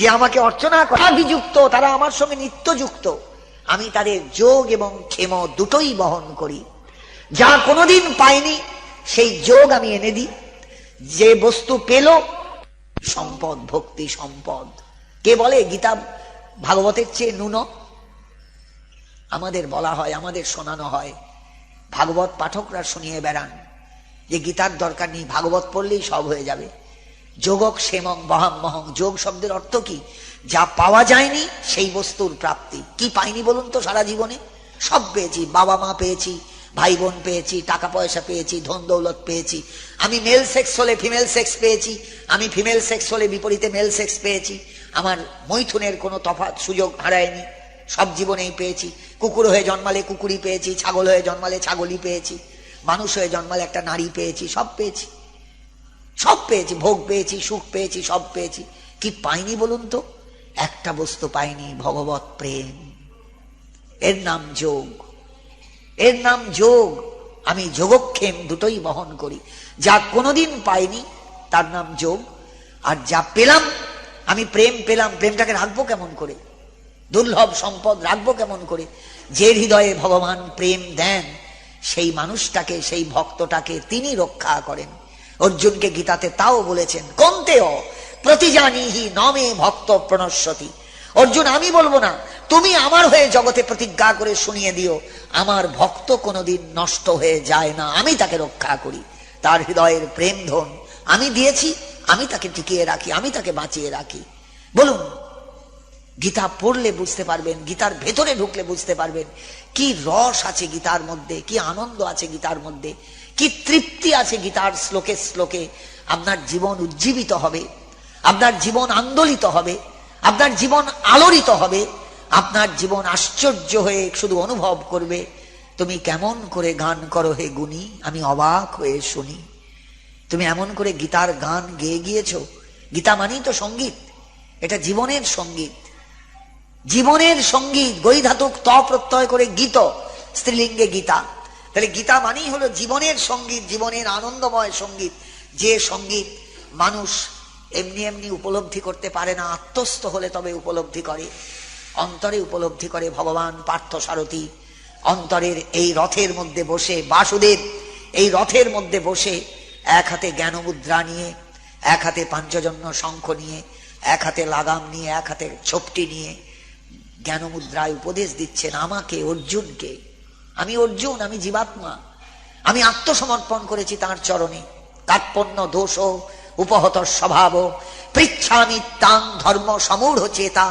যে আমাকে অর্চনা করে অভিযুক্ত, তারা আমার সঙ্গে নিত্যযুক্ত, আমি তাদের যোগ এবং ক্ষেম দুটোই বহন করি। যা কোনোদিন পাইনি সেই যোগ আমি এনে দিই, যে বস্তু পেল সম্পদ, ভক্তি সম্পদ। কে বলে গীতা ভাগবতের চেয়ে নুন? আমাদের বলা হয়, আমাদের শোনানো হয়, ভাগবত পাঠকরা শুনিয়ে বেড়ান যে গীতার দরকার নেই, ভাগবত পড়লেই সব হয়ে যাবে। যোগক সেমং বহাম্মহং, যোগ শব্দের অর্থ কি? যা পাওয়া যায়নি সেই বস্তুর প্রাপ্তি। কি পাইনি বলুন তো সারা জীবনে? সব পেয়েছি, বাবা মা পেয়েছি, ভাই বোন পেয়েছি, টাকা পয়সা পেয়েছি, ধন দৌলত পেয়েছি। আমি মেল সেক্স হলে ফিমেল সেক্স পেয়েছি, আমি ফিমেল সেক্স হলে বিপরীতে মেল সেক্স পেয়েছি। আমার মৈথুনের কোনো তফাৎ সুযোগ হারায়নি, সব জীবনেই পেয়েছি। কুকুর হয়ে জন্মালে কুকুরই পেয়েছি, ছাগল হয়ে জন্মালে ছাগলই পেয়েছি, মানুষ হয়ে জন্মালে একটা নারী পেয়েছি, সব পেয়েছি, সব পেয়েছি, ভোগ পেয়েছি, সুখ পেয়েছি, সব পেয়েছি। কি পাইনি বলুন তো? একটা বস্তু পাইনি, ভগবত প্রেম। এর নাম যোগ, এর নাম যোগ। আমি যোগক্ষেম দুটোই বহন করি। যা কোনোদিন পাইনি তার নাম যোগ, আর যা পেলাম, আমি প্রেম পেলাম, প্রেমটাকে রাখবো কেমন করে? দুর্লভ সম্পদ রাখবো কেমন করে? যে হৃদয়ে ভগবান প্রেম দেন সেই মানুষটাকে, সেই ভক্তটাকে তিনি রক্ষা করেন। অর্জুনকে গীতাতে তাও বলেছেন, কন্তেয় প্রতিজানিহি নমে ভক্ত প্রণশ্যতি। অর্জুন, আমি বলবো না, তুমি আমার হয়ে জগতে প্রতিজ্ঞা করে শুনিয়ে দিও, আমার ভক্ত কোনোদিন নষ্ট হয়ে যায় না, আমি তাকে রক্ষা করি। তার হৃদয়ের প্রেম ধন আমি দিয়েছি, আমি তাকে টিকিয়ে রাখি, আমি তাকে বাঁচিয়ে রাখি। বলুন, গীতা পড়লে বুঝতে পারবেন, গীতার ভেতরে ঢুকলে বুঝতে পারবেন কি রস আছে গীতার মধ্যে, কি আনন্দ আছে গীতার মধ্যে, কি তৃপ্তি আছে গীতার শ্লোকে শ্লোকে। আপনার জীবন উজ্জীবিত হবে, আপনার জীবন আন্দোলিত হবে, আপনার জীবন আলোড়িত হবে, আপনার জীবন আশ্চর্য হয়ে শুধু অনুভব করবে, তুমি কেমন করে গান করো হে গুণী, আমি অবাক হয়ে শুনি। তুমি এমন করে গীতার গান গেয়ে গিয়েছো। গীতা মানেই তো সঙ্গীত, এটা জীবনের সঙ্গীত, জীবনের সঙ্গীত। গই ধাতুক ত প্রত্যয় করে গীত, স্ত্রীলিঙ্গে গীতা। তাহলে গীতা মানেই হলো জীবনের সঙ্গীত, জীবনের আনন্দময় সঙ্গীত। যে সঙ্গীত মানুষ এমনি এমনি উপলব্ধি করতে পারে না, আত্মস্থ হলে তবে উপলব্ধি করে, অন্তরে উপলব্ধি করে। ভগবান পার্থ সারথী অন্তরের এই রথের মধ্যে বসে, বাসুদেব এই রথের মধ্যে বসে, এক হাতে জ্ঞান মুদ্রা নিয়ে, এক হাতে পাঞ্চজন্য শঙ্খ নিয়ে, এক হাতে লাগাম নিয়ে, এক হাতে ছোপটি নিয়ে জ্ঞান মুদ্রায় উপদেশ দিচ্ছেন আমাকে, অর্জুনকে। আমি অর্জুন, আমি জীবাত্মা, আমি আত্মসমর্পণ করেছি তাঁর চরণে। কার্পণ্য দোষ উপহত স্বভাব পৃচ্ছামি তাং ধর্ম সমূঢ় চেতা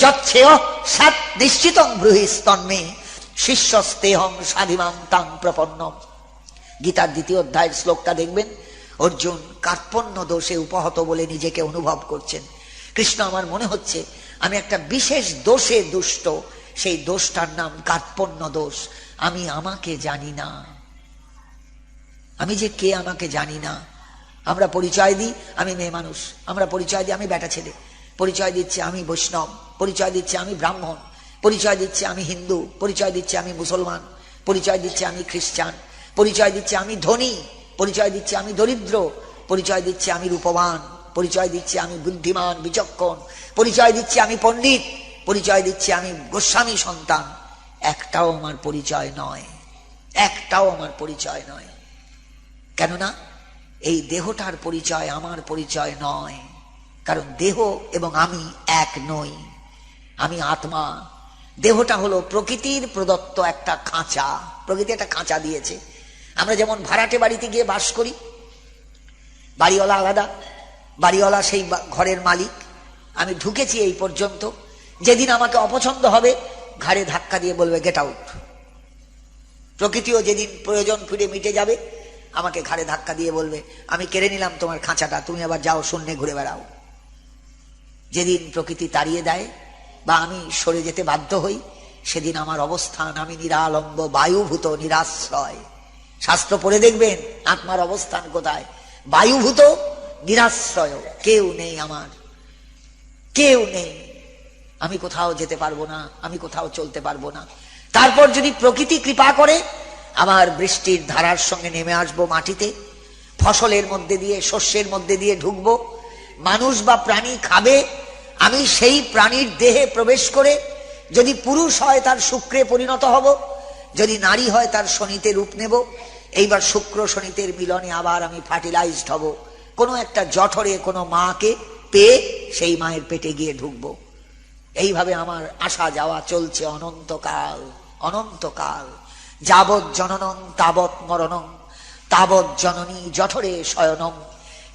যচ্ছেয় সৎ নিশ্চিতং ব্রুহিস্তন্মে শিষ্যস্তেহং সাধিমাং তাং প্রপন্ন। গীতার 2য় অধ্যায়ের শ্লোকটা দেখবেন, অর্জুন কার্পণ্য দোষে উপহত বলে নিজেকে অনুভব করছেন। কৃষ্ণ, আমার মনে হচ্ছে আমি একটা বিশেষ দোষে দুষ্ট, সেই দোষটার নাম কার্পণ্য দোষ। আমি আমাকে জানি না, আমি যে কে আমাকে জানি না। আমরা পরিচয় দিই আমি মেয়ে মানুষ, আমরা পরিচয় দিই আমি বেটা ছেলে, পরিচয় দিচ্ছে আমি বৈষ্ণব, পরিচয় দিচ্ছে আমি ব্রাহ্মণ, পরিচয় দিচ্ছে আমি হিন্দু, পরিচয় দিচ্ছে আমি মুসলমান, পরিচয় দিচ্ছে আমি খ্রিস্টান, পরিচয় দিচ্ছে আমি ধনী, পরিচয় দিচ্ছে আমি দরিদ্র, পরিচয় দিচ্ছে আমি রূপবান, পরিচয় দিচ্ছে আমি বুদ্ধিমান বিচক্ষণ, পরিচয় দিচ্ছে আমি পণ্ডিত, পরিচয় দিচ্ছে আমি গোস্বামী সন্তান। একটাও আমার পরিচয় নয়, একটাও আমার পরিচয় নয়। কেননা এই দেহটার পরিচয় আমার পরিচয় নয়, কারণ দেহ এবং আমি এক নই। আমি আত্মা, দেহটা হলো প্রকৃতির প্রদত্ত একটা খাঁচা। প্রকৃতি একটা খাঁচা দিয়েছে। আমরা যেমন ভাড়াটে বাড়িতে গিয়ে বাস করি, বাড়িওয়ালা আলাদা, বাড়িওয়ালা সেই ঘরের মালিক, আমি ঢুকেছি এই পর্যন্ত, যেদিন আমাকে অপছন্দ হবে ঘাড়ে ধাক্কা দিয়ে বলবে গেট আউট। প্রকৃতিও যেদিন প্রয়োজন ফিরে মিটে যাবে আমাকে ঘাড়ে ধাক্কা দিয়ে বলবে আমি কেড়ে নিলাম তোমার খাঁচাটা, তুমি আবার যাও শূন্যে ঘুরে বেড়াও। যেদিন প্রকৃতি তাড়িয়ে দেয় বা আমি সরে যেতে বাধ্য হই, সেদিন আমার অবস্থান, আমি নিরালম্ব বায়ুভূত নিরাশ্রয়। শাস্ত্র পড়ে দেখবেন আত্মার অবস্থান কোথায়, বায়ুভূত নিরাশ্রয়। কেউ নেই আমার, কেউ নেই, আমি কোথাও যেতে পারবো না, আমি কোথাও চলতে পারবো না। তারপর যদি প্রকৃতি কৃপা করে আবার বৃষ্টির ধারার সঙ্গে নেমে আসবো মাটিতে, ফসলের মধ্যে দিয়ে, শস্যের মধ্যে দিয়ে ঢুকবো, মানুষ বা প্রাণী খাবে, আমি সেই প্রাণীর দেহে প্রবেশ করে যদি পুরুষ হয় তার শুক্রে পরিণত হব, যদি নারী হয় তার শনিতে রূপ নেব। এইবার শুক্র শনিতের মিলনে আবার আমি ফার্টিলাইজড হব, কোনো একটা জঠরে কোনো মাকে পেয়ে সেই মায়ের পেটে গিয়ে ঢুকবো। এইভাবে আমার আসা যাওয়া চলছে অনন্তকাল। অনন্তকাল যাবৎ জননং তাবৎ মরণং, তাবৎ জননী জঠরে শয়নং,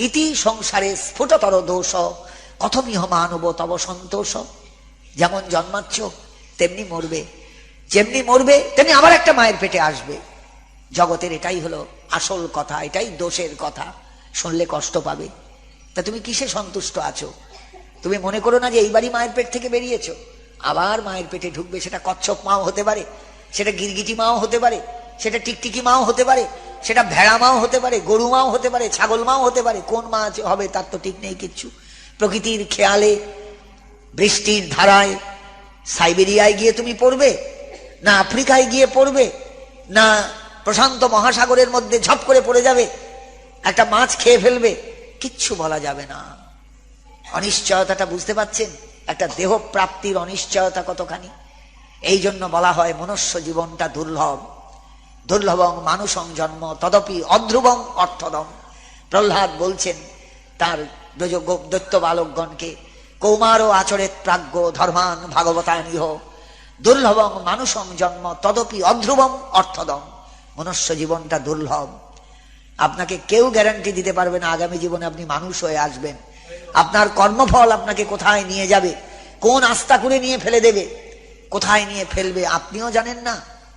ইতি সংসারে স্ফুটতর দোষ, কথমিহ মানব তব সন্তোষ। যেমন জন্মাচ্ছ তেমনি মরবে, যেমনি মরবে তেমনি আবার একটা মায়ের পেটে আসবে। জগতের এটাই হলো আসল কথা, এটাই দোষের কথা। শুনলে কষ্ট পাবে। তা তুমি কিসে সন্তুষ্ট আছো? তুমি মনে করো না যে এইবারই মায়ের পেট থেকে বেরিয়েছো, আবার মায়ের পেটে ঢুকবে। সেটা কচ্ছপ মাও হতে পারে, সেটা গিরগিটি মাও হতে পারে, সেটা টিকটিকি মাও হতে পারে, সেটা ভেড়া মাও হতে পারে, গরু মাও হতে পারে, ছাগল মাও হতে পারে। কোন মা হবে তার তো ঠিক নেই কিচ্ছু। প্রকৃতির খেয়ালে, বৃষ্টির ধারায় সাইবেরিয়ায় গিয়ে তুমি পড়বে, না আফ্রিকায় গিয়ে পড়বে, না প্রশান্ত মহাসাগরের মধ্যে ঝপ করে পড়ে যাবে, একটা মাছ খেয়ে ফেলবে, কিচ্ছু বলা যাবে না। অনিশ্চয়তাটা বুঝতে পাচ্ছেন? একটা দেহ প্রাপ্তির অনিশ্চয়তা কতখানি। এই জন্য বলা হয় মনুষ্য জীবনটা দুর্লভ। দুর্লভং মানুষং জন্ম তদপি অধ্রুবং অর্থদম। প্রহ্লাদ বলছেন তার দৈত্য বালকগণকে, কৌমার আচরেত প্রাজ্ঞ ধর্মান ভাগবতানিহ, দুর্লভং মানুষং জন্ম তদপি অধ্রুবং অর্থদম। মনুষ্য জীবনটা দুর্লভ। আপনাকে কেউ গ্যারান্টি দিতে পারবে না আগামী জীবনে আপনি মানুষ হয়ে আসবেন। আপনার কর্মফল আপনাকে কোথায় নিয়ে যাবে, কোন আস্থা করে নিয়ে ফেলে দেবে, কোথায় নিয়ে ফেলবে আপনিও জানেন না,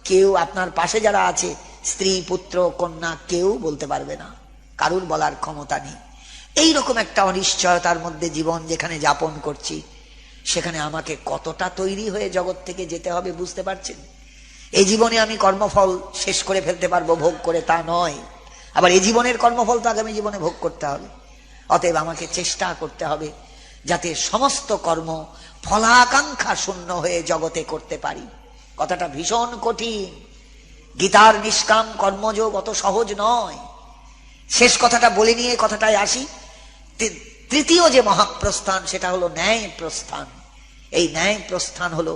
কেউ আপনার পাশে যারা আছে স্ত্রী পুত্র কন্যা কেউ বলতে পারবে না, কারুর বলার ক্ষমতা নেই। এইরকম একটা অনিশ্চয়তার মধ্যে জীবন যেখানে যাপন করছি, সেখানে আমাকে কতটা তৈরি হয়ে জগৎ থেকে যেতে হবে বুঝতে পারছেন? এই জীবনে আমি কর্মফল শেষ করে ফেলতে পারবো ভোগ করে তা নয়, আবার এই জীবনের কর্মফল তো আগামী জীবনে ভোগ করতে হবে। অতএব আমাকে চেষ্টা করতে হবে যাতে সমস্ত কর্ম ফলাকাঙ্ক্ষা শূন্য হয়ে জগতে করতে পারি। কথাটা ভীষণ কঠিন। গীতার নিষ্কাম কর্মযোগ অত সহজ নয়। শেষ কথাটা বলে নিয়ে কথাটায় আসি। তৃতীয় যে মহাপ্রস্থান সেটা হলো ন্যায় প্রস্থান। এই ন্যায় প্রস্থান হলো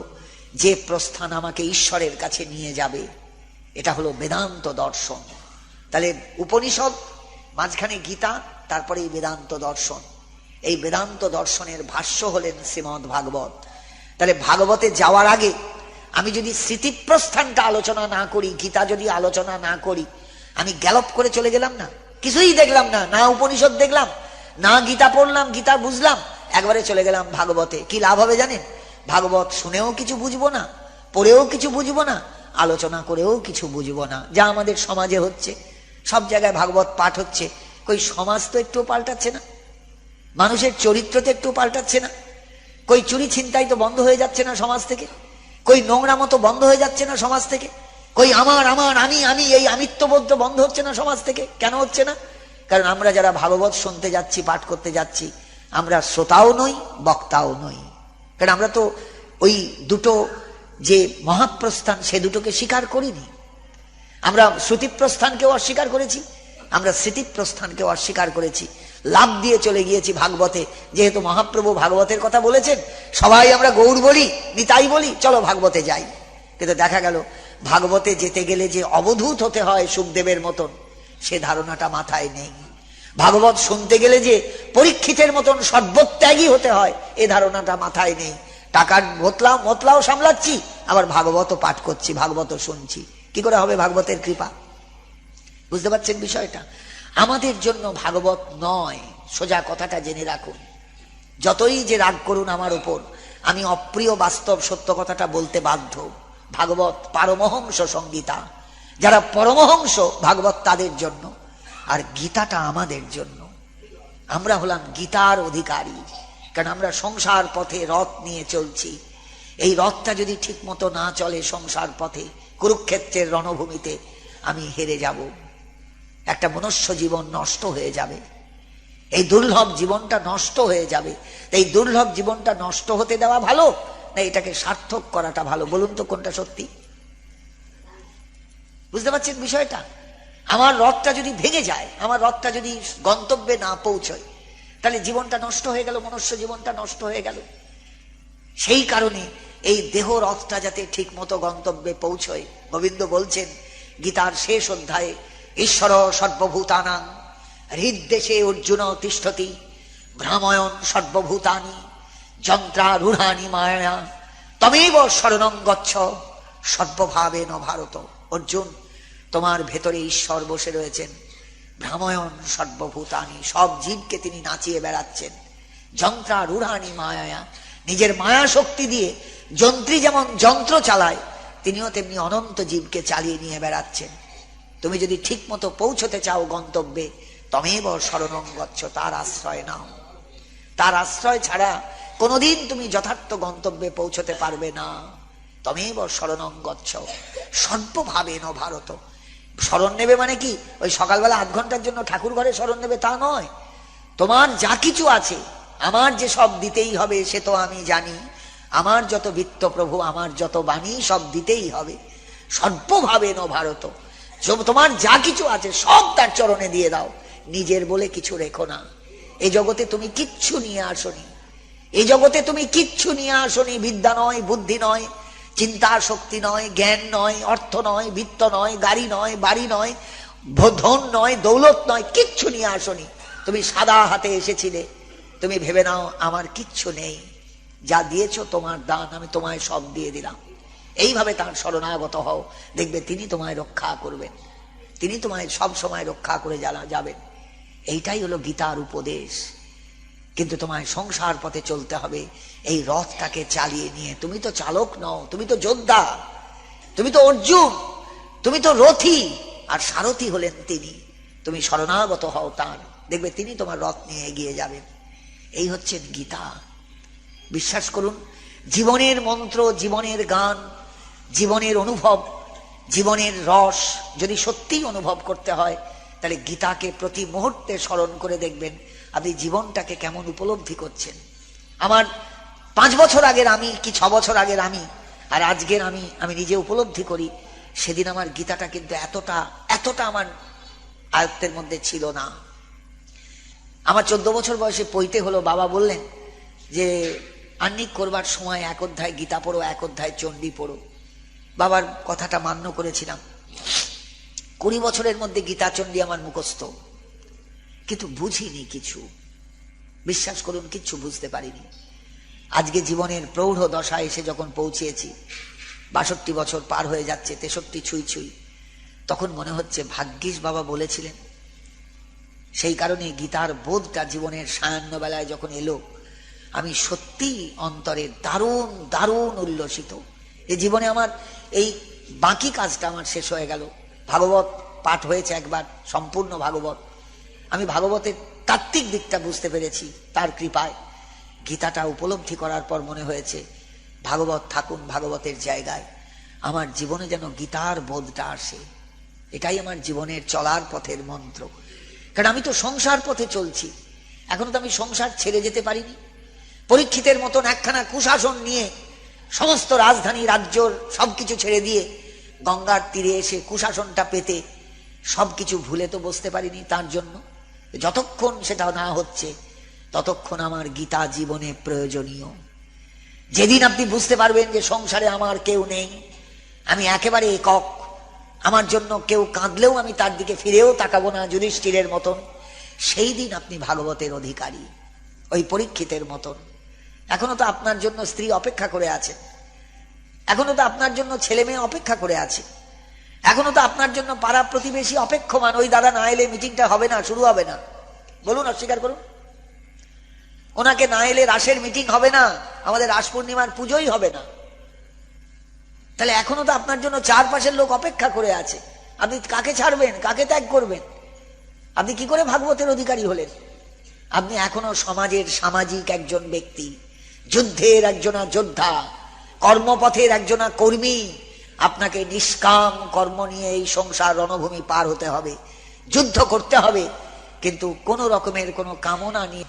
যে প্রস্থান আমাকে ঈশ্বরের কাছে নিয়ে যাবে। এটা হলো বেদান্ত দর্শন। তাহলে উপনিষদ, মাঝখানে গীতা, তারপরে এই বেদান্ত দর্শন। এই বেদান্ত দর্শনের ভাষ্য হলেন শ্রীমদ্ ভাগবত। তাহলে ভাগবতে যাওয়ার আগে আমি যদি স্মৃতিপ্রস্থানটা আলোচনা না করি, গীতা যদি আলোচনা না করি, আমি গ্যালপ করে চলে গেলাম না, কিছুই দেখলাম না, না উপনিষদ দেখলাম, না গীতা পড়লাম, গীতা বুঝলাম, একবারে চলে গেলাম ভাগবতে, কি লাভ হবে জানেন? ভাগবত শুনেও কিছু বুঝবো না, পড়েও কিছু বুঝবো না, আলোচনা করেও কিছু বুঝবো না, যা আমাদের সমাজে হচ্ছে। সব জায়গায় ভাগবত পাঠ হচ্ছে, কই সমাজ তো একটু পাল্টাচ্ছে না, মানুষের চরিত্র তো একটু পাল্টাচ্ছে না, কই চুরি ছিনতাই তো বন্ধ হয়ে যাচ্ছে না সমাজ থেকে, কই নোংরা মতো বন্ধ হয়ে যাচ্ছে না সমাজ থেকে, কই আমার আমার আমি আমি এই আমিত্ববোধ তো বন্ধ হচ্ছে না সমাজ থেকে। কেন হচ্ছে না? কারণ আমরা যারা ভাগবত শুনতে যাচ্ছি, পাঠ করতে যাচ্ছি, আমরা শ্রোতাও নই, বক্তাও নই। কারণ আমরা তো ওই দুটো যে মহাপ্রস্থান সে দুটোকে স্বীকার করিনি। আমরা শ্রুতিপ্রস্থানকেও অস্বীকার করেছি, আমরা স্মৃতিপ্রস্থানকেও অস্বীকার করেছি, লাভ দিয়ে চলে গিয়েছি ভাগবতে। যেহেতু মহাপ্রভু ভাগবতের কথা বলেছেন, সবাই আমরা গৌর বলি, নিতাই বলি, চলো ভাগবতে যাই। কিন্তু দেখা গেল ভাগবতে যেতে গেলে যে অবধূত হতে হয় সুখদেবের মতন, সে ধারণাটা মাথায় নেই। ভাগবত শুনতে গেলে যে পরীক্ষিতের মতন সর্বত্যাগী হতে হয়, এ ধারণাটা মাথায় নেই। টাকার মতলাও সামলাচ্ছি, আবার ভাগবতও পাঠ করছি, ভাগবতও শুনছি। কি করে হবে ভাগবতের কৃপা? বুঝতে পারছেন বিষয়টা? আমাদের জন্য ভাগবত নয়, সোজা কথাটা জেনে রাখুন। যতই যে রাগ করুন আমার উপর, আমি অপ্রিয় বাস্তব সত্য কথাটা বলতে বাধ্য। ভাগবত পারমহংস সংগীতা। যারা পরমহংস, ভাগবত তাদের জন্য, আর গীতাটা আমাদের জন্য। আমরা হলাম গীতার অধিকারী, কারণ আমরা সংসার পথে রথ নিয়ে চলছি। এই রথটা যদি ঠিক মতো না চলে সংসার পথে, কুরুক্ষেত্রের রণভূমিতে আমি হেরে যাব, একটা মনুষ্য জীবন নষ্ট হয়ে যাবে, এই দুর্লভ জীবনটা নষ্ট হয়ে যাবে। এই দুর্লভ জীবনটা নষ্ট হতে দেওয়া ভালো না এটাকে সার্থক করাটা ভালো? বলুন তো কোনটা সত্যি? বুঝতে পারছেন বিষয়টা? আমার রথটা যদি ভেঙে যায়, আমার রথটা যদি গন্তব্যে না পৌঁছয়, তাহলে জীবনটা নষ্ট হয়ে গেল, মনুষ্য জীবনটা নষ্ট হয়ে গেল। সেই কারণে এই দেহ রথটা যাতে ঠিক মতো গন্তব্যে পৌঁছয়, গোবিন্দ বলছেন গীতার শেষ অধ্যায়ে, ঈশ্বর সর্বভূতানাং হৃদ্দেশে অর্জুন তিষ্ঠতি ভ্রাময়ন সর্বভূতানি যন্ত্রারূঢ়ানি মায়া তমেব শরণং গচ্ছ সর্বভাবেন ভারত। অর্জুন, তোমার ভেতরে ঈশ্বর বসে রয়েছেন, ভ্রাময়ন সর্বভূতানি, সব জীবকে তিনি নাচিয়ে বেড়াচ্ছেন, যন্ত্রারূঢ়ানি মায়া, নিজের মায়া শক্তি দিয়ে যন্ত্রী যেমন যন্ত্র চালায়, তিনিও তেমনি অনন্ত জীবকে চালিয়ে নিয়ে বেড়াচ্ছেন। তুমি যদি ঠিক মতো পৌঁছতে চাও গন্তব্যে, তমেব শরণং গচ্ছ, তার আশ্রয় নাও। তার আশ্রয় ছাড়া কোনোদিন তুমি যথার্থ গন্তব্যে পৌঁছতে পারবে না। তমেব শরণং গচ্ছ সর্বভাবেন ভারত। শরণ নেবে মানে কি ওই সকালবেলা 8 ঘন্টার জন্য ঠাকুর ঘরে শরণ নেবে তা নয়। তোমার যা কিছু আছে, আমার যে সব দিতেই হবে সে তো আমি জানি, আমার যত বিত্ত প্রভু, আমার যত বাণী, সব দিতেই হবে। সর্বভাবেন ভারত, তোমার যা কিছু আছে সব তার চরণে দিয়ে দাও, নিজের বলে কিছু রেখো না। এই জগতে তুমি কিচ্ছু নিয়ে আসনি, এই জগতে তুমি কিচ্ছু নিয়ে আসনি। বিদ্যা নয়, বুদ্ধি নয়, চিন্তা শক্তি নয়, জ্ঞান নয়, অর্থ নয়, বিত্ত নয়, গাড়ি নয়, বাড়ি নয়, ধন নয়, দৌলত নয়, কিচ্ছু নিয়ে আসনি। তুমি সাদা হাতে এসেছিলে। তুমি ভেবে নাও আমার কিচ্ছু নেই, যা দিয়েছ তোমার দান, আমি তোমায় সব দিয়ে দিলাম। এইভাবে তার শরণাগত হও, দেখবে তিনি তোমায় রক্ষা করবেন, তিনি তোমায় সব সময় রক্ষা করে যাবেন। এইটাই হলো গীতার উপদেশ। কিন্তু তোমায় সংসার পথে চলতে হবে এই রথটাকে চালিয়ে নিয়ে। তুমি তো চালক নও, তুমি তো যোদ্ধা, তুমি তো অর্জুন, তুমি তো রথী, আর সারথী হলেন তিনি। তুমি শরণাগত হও তার, দেখবে তিনি তোমার রথ নিয়ে এগিয়ে যাবেন। এই হচ্ছে গীতা। বিশ্বাস করুন, জীবনের মন্ত্র, জীবনের গান, জীবনের অনুভব, জীবনের রস যদি সত্যিই অনুভব করতে হয়, তাহলে গীতাকে প্রতি মুহূর্তে স্মরণ করে দেখবেন আপনি জীবনটাকে কেমন উপলব্ধি করছেন। আমার 5 বছর আগের আমি কি 6 বছর আগের আমি আর আজকের আমি নিজে উপলব্ধি করি, সেদিন আমার গীতাটা কিন্তু এতটা আমার আয়ত্তের মধ্যে ছিল না। আমার 14 বছর বয়সে পইতে হলো। বাবা বললেন যে আহ্নিক করবার সময় 1 অধ্যায় গীতা পড়ো, 1 অধ্যায় চণ্ডী পড়ো। বাবার কথাটা মান্য করেছিলাম। 20 বছরের মধ্যে গীতা চণ্ডী আমার মুখস্থ, কিন্তু বুঝিনি কিছু। বিশ্বাস করুন, কিচ্ছু বুঝতে পারিনি। আজকে জীবনের প্রৌঢ় দশায় এসে যখন পৌঁছেছি, 62 বছর পার হয়ে যাচ্ছে, 63 ছুঁই ছুঁই, তখন মনে হচ্ছে ভাগ্যিস বাবা বলেছিলেন। সেই কারণে গীতার বোধটা জীবনের সায়াহ্ন বেলায় যখন এলো, আমি সত্যি অন্তরে দারুণ দারুণ উল্লসিত। এই জীবনে আমার এই বাকি কাজটা আমার শেষ হয়ে গেল। ভাগবত পাঠ হয়েছে একবার, সম্পূর্ণ ভাগবত। আমি ভাগবতের তাত্ত্বিক দিকটা বুঝতে পেরেছি তার কৃপায়। গীতাটা উপলব্ধি করার পর মনে হয়েছে ভাগবত থাকুন ভাগবতের জায়গায়, আমার জীবনে যেন গীতার বোধটা আসে। এটাই আমার জীবনের চলার পথের মন্ত্র। কারণ আমি তো সংসার পথে চলছি, এখনো তো আমি সংসার ছেড়ে যেতে পারিনি। পরীক্ষিতের মতন একখানা কুশাসন নিয়ে সমস্ত রাজধানী রাজ্যর সবকিছু ছেড়ে দিয়ে গঙ্গার তীরে এসে কুশাসনটা পেতে সবকিছু ভুলে তো বসতে পারিনি। তার জন্য যতক্ষণ সেটা না হচ্ছে ততক্ষণ আমার গীতা জীবনে প্রয়োজনীয়। যেদিন আপনি বুঝতে পারবেন যে সংসারে আমার কেউ নেই, আমি একেবারে একক, আমার জন্য কেউ কাঁদলেও আমি তার দিকে ফিরেও তাকাবো না যুধিষ্ঠিরের মতন, সেই দিন আপনি ভাগবতের অধিকারী, ওই পরীক্ষিতের মতন। এখনো তো আপনার জন্য স্ত্রী অপেক্ষা করে আছে, এখনো তো আপনার জন্য ছেলে মেয়ে অপেক্ষা করে আছে, এখনো তো আপনার জন্য পাড়া প্রতিবেশী অপেক্ষমান। ওই দাদা না এলে মিটিংটা হবে না, শুরু হবে না। বলুন, অস্বীকার করুন। ওনাকে না এলে রাসের মিটিং হবে না, আমাদের রাস পূর্ণিমার পুজোই হবে না। তাহলে এখনো তো আপনার জন্য চারপাশের লোক অপেক্ষা করে আছে। আপনি কাকে ছাড়বেন, কাকে ত্যাগ করবেন? আপনি কি করে ভাগবতের অধিকারী হলেন? আপনি এখনো সমাজের সামাজিক একজন ব্যক্তি, যুদ্ধের একজনা যোদ্ধা, কর্মপথের একজনা কর্মী। আপনাকে নিষ্কাম কর্ম নিয়ে এই সংসার রণভূমি পার হতে হবে, যুদ্ধ করতে হবে, কিন্তু কোন রকমের কোনো কামনা নিয়ে